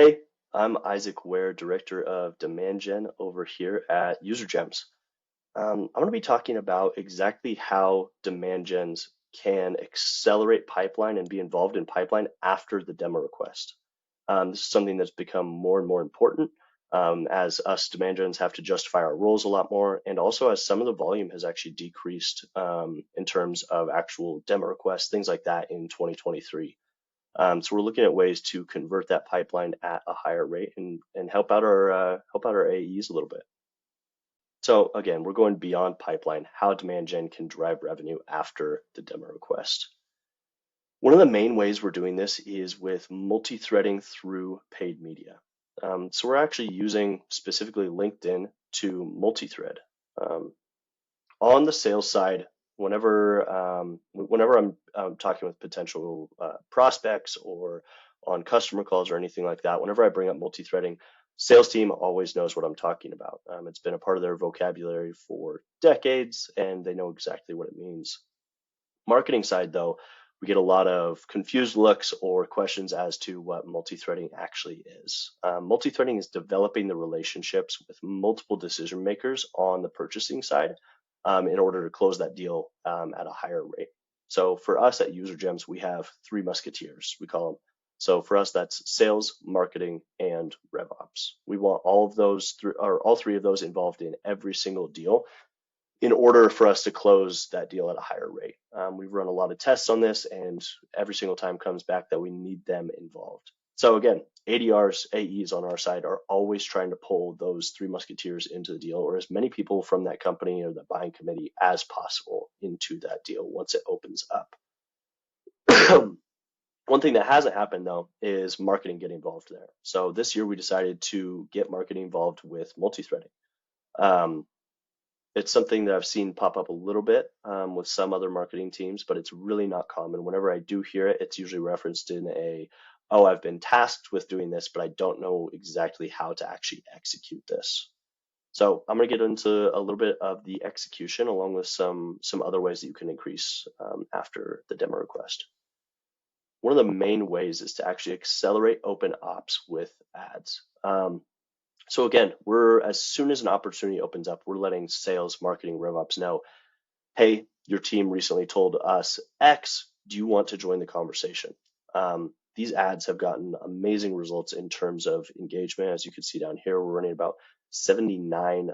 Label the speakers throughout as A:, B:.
A: Hey, I'm Isaac Ware, Director of Demand Gen over here at UserGems. I'm going to be talking about exactly how demand gens can accelerate pipeline and be involved in pipeline after the demo request. This is something that's become more and more important as us demand gens have to justify our roles a lot more, and also as some of the volume has actually decreased in terms of actual demo requests, things like that in 2023. So we're looking at ways to convert that pipeline at a higher rate and help out our AEs a little bit. So again, we're going beyond pipeline, how demand gen can drive revenue after the demo request. One of the main ways we're doing this is with multi-threading through paid media. So we're actually using specifically LinkedIn to multi-thread. Um, on the sales side, whenever I'm talking with potential prospects or on customer calls or anything like that, whenever I bring up multi-threading, sales team always knows what I'm talking about. It's been a part of their vocabulary for decades, and they know exactly what it means. Marketing side, though, we get a lot of confused looks or questions as to what multi-threading actually is. Multi-threading is developing the relationships with multiple decision makers on the purchasing side in order to close that deal at a higher rate. So for us at UserGems, we have three musketeers, we call them. So for us, that's sales, marketing, and RevOps. We want all of those or all three of those involved in every single deal in order for us to close that deal at a higher rate. We've run a lot of tests on this, and every single time comes back that we need them involved. So again, ADRs, AEs on our side are always trying to pull those three musketeers into the deal, or as many people from that company or the buying committee as possible into that deal once it opens up. One thing that hasn't happened though is marketing getting involved there. So this year we decided to get marketing involved with multi-threading. Um, it's something that I've seen pop up a little bit with some other marketing teams, but it's really not common. Whenever I do hear it, it's usually referenced in oh, I've been tasked with doing this, but I don't know exactly how to actually execute this. So I'm going to get into a little bit of the execution along with some other ways that you can increase after the demo request. One of the main ways is to actually accelerate open ops with ads. So again, as soon as an opportunity opens up, we're letting sales, marketing, RevOps know, hey, your team recently told us X, do you want to join the conversation? These ads have gotten amazing results in terms of engagement. As you can see down here, we're running about 79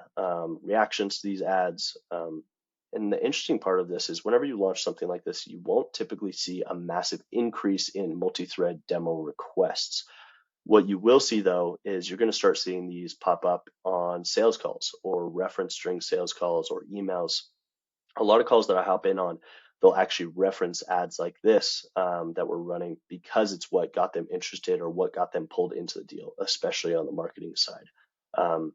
A: reactions to these ads. And the interesting part of this is whenever you launch something like this, you won't typically see a massive increase in multi-thread demo requests. What you will see though is you're going to start seeing these pop up on sales calls or reference string sales calls or emails. A lot of calls that I hop in on, they'll actually reference ads like this that we're running because it's what got them interested or what got them pulled into the deal, especially on the marketing side. Um,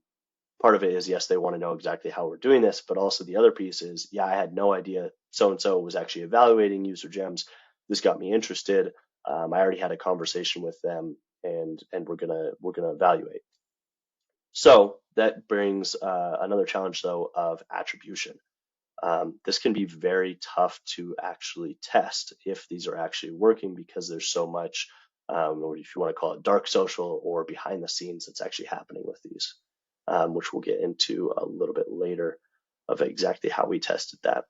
A: Part of it is, yes, they want to know exactly how we're doing this, but also the other piece is, yeah, I had no idea so-and-so was actually evaluating UserGems. This got me interested. I already had a conversation with them and we're gonna evaluate. So that brings another challenge though of attribution. This can be very tough to actually test if these are actually working because there's so much, or if you want to call it dark social or behind the scenes that's actually happening with these, which we'll get into a little bit later of exactly how we tested that.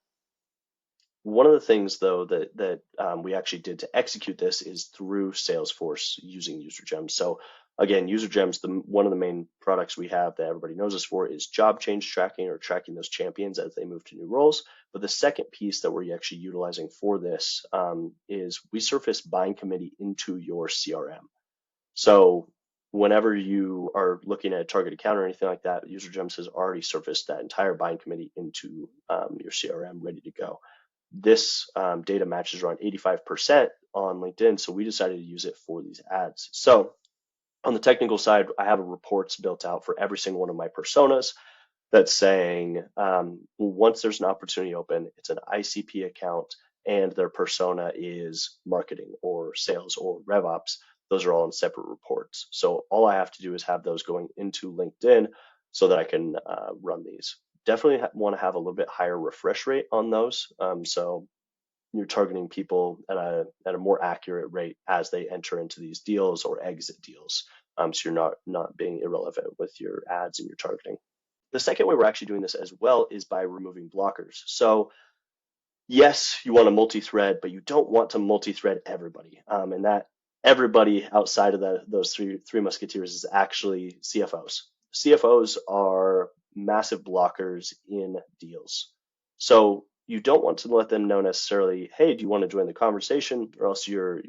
A: One of the things though that we actually did to execute this is through Salesforce using UserGems. So again, UserGems, one of the main products we have that everybody knows us for is job change tracking or tracking those champions as they move to new roles. But the second piece that we're actually utilizing for this is we surface buying committee into your CRM. So whenever you are looking at a target account or anything like that, UserGems has already surfaced that entire buying committee into your CRM ready to go. This data matches around 85% on LinkedIn, so we decided to use it for these ads. So on the technical side, I have reports built out for every single one of my personas that's saying once there's an opportunity open, it's an ICP account and their persona is marketing or sales or RevOps. Those are all in separate reports. So all I have to do is have those going into LinkedIn so that I can run these. Definitely want to have a little bit higher refresh rate on those. So you're targeting people at a more accurate rate as they enter into these deals or exit deals. So you're not being irrelevant with your ads and your targeting. The second way we're actually doing this as well is by removing blockers. So yes, you want to multi-thread, but you don't want to multi-thread everybody. And that everybody outside of those three musketeers is actually CFOs. CFOs are massive blockers in deals. So you don't want to let them know necessarily, hey, do you want to join the conversation, or else your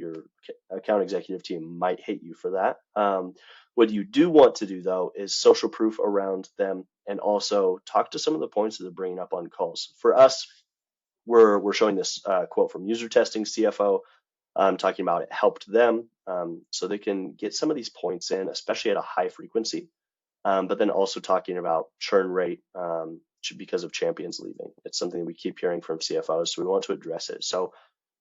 A: account executive team might hate you for that. What you do want to do though is social proof around them, and also talk to some of the points that they're bringing up on calls. For us, we're showing this quote from User Testing CFO, talking about it helped them, so they can get some of these points in, especially at a high frequency, but then also talking about churn rate, because of champions leaving. It's something we keep hearing from CFOs, so we want to address it. So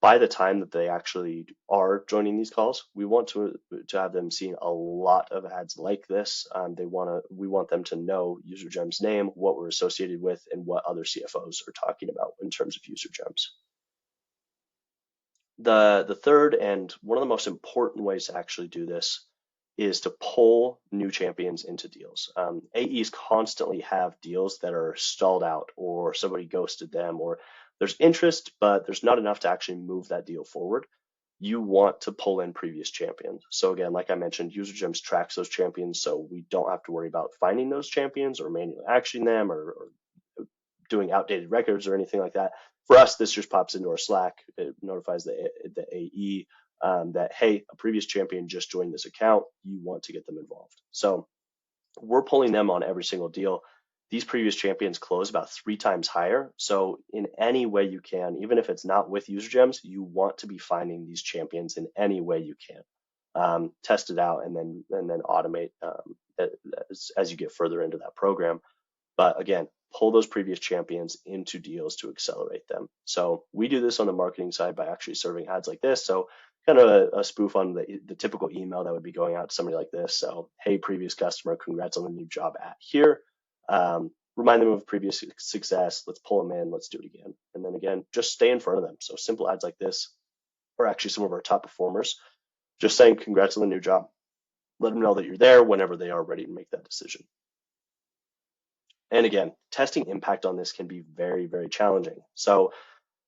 A: by the time that they actually are joining these calls, we want to have them seeing a lot of ads like this. We want them to know UserGems name, what we're associated with, and what other CFOs are talking about in terms of UserGems. The third and one of the most important ways to actually do this is to pull new champions into deals. AEs constantly have deals that are stalled out, or somebody ghosted them, or there's interest, but there's not enough to actually move that deal forward. You want to pull in previous champions. So again, like I mentioned, UserGems tracks those champions, so we don't have to worry about finding those champions or manually actioning them, or doing outdated records or anything like that. For us, this just pops into our Slack. It notifies the AE that, hey, a previous champion just joined this account. You want to get them involved. So we're pulling them on every single deal. These previous champions close about 3 times higher. So in any way you can, even if it's not with UserGems, you want to be finding these champions in any way you can. Test it out and then automate as you get further into that program. But again, pull those previous champions into deals to accelerate them. So we do this on the marketing side by actually serving ads like this. So kind of a spoof on the typical email that would be going out to somebody like this. So, hey, previous customer, congrats on the new job at here. Remind them of previous success. Let's pull them in. Let's do it again. And then again, just stay in front of them. So simple ads like this are actually some of our top performers. Just saying congrats on the new job. Let them know that you're there whenever they are ready to make that decision. And again, testing impact on this can be very, very challenging. So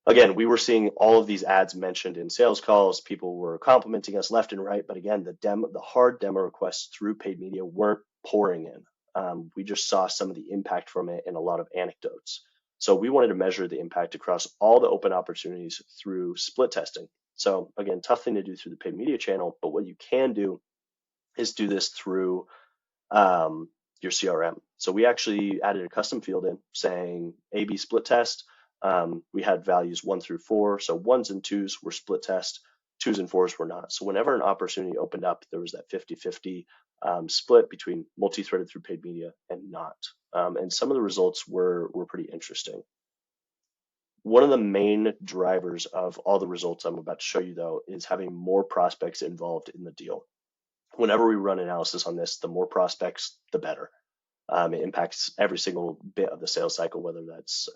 A: again, we were seeing all of these ads mentioned in sales calls. People were complimenting us left and right, but again, the hard demo requests through paid media weren't pouring in. We just saw some of the impact from it in a lot of anecdotes. So we wanted to measure the impact across all the open opportunities through split testing. So again, tough thing to do through the paid media channel, but what you can do is do this through your CRM. So we actually added a custom field in saying A/B split test. We had values 1 through 4. So 1s and 2s were split test, 2s and 4s were not. So whenever an opportunity opened up, there was that 50-50 split between multi-threaded through paid media and not. And some of the results were pretty interesting. One of the main drivers of all the results I'm about to show you, though, is having more prospects involved in the deal. Whenever we run analysis on this, the more prospects, the better. It impacts every single bit of the sales cycle, whether that's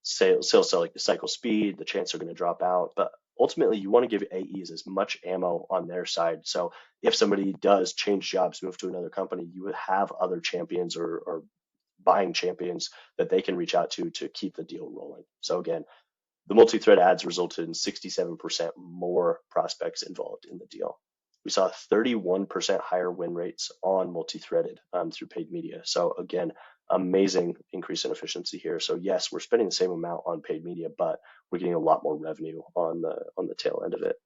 A: sales cycle speed, the chance they're going to drop out. But ultimately, you want to give AEs as much ammo on their side. So if somebody does change jobs, move to another company, you would have other champions or buying champions that they can reach out to keep the deal rolling. So again, the multi-thread ads resulted in 67% more prospects involved in the deal. We saw 31% higher win rates on multi-threaded through paid media. So again, amazing increase in efficiency here. So yes, we're spending the same amount on paid media, but we're getting a lot more revenue on the tail end of it.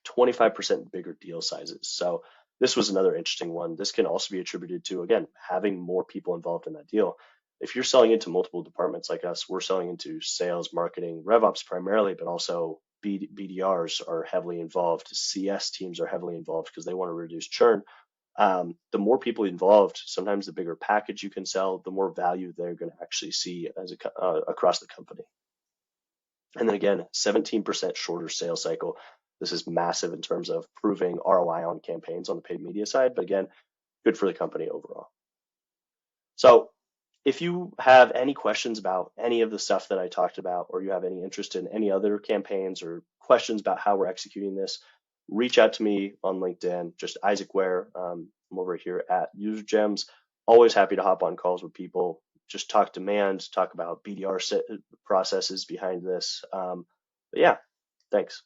A: 25% bigger deal sizes. So this was another interesting one. This can also be attributed to, again, having more people involved in that deal. If you're selling into multiple departments like us, we're selling into sales, marketing, RevOps primarily, but also BDRs are heavily involved. CS teams are heavily involved because they want to reduce churn. The more people involved, sometimes the bigger package you can sell, the more value they're going to actually see across the company. And then again, 17% shorter sales cycle. This is massive in terms of proving ROI on campaigns on the paid media side, but again, good for the company overall. So if you have any questions about any of the stuff that I talked about, or you have any interest in any other campaigns or questions about how we're executing this, reach out to me on LinkedIn, just Isaac Ware. I'm over here at UserGems. Always happy to hop on calls with people, just talk demand, talk about BDR processes behind this. But yeah, thanks.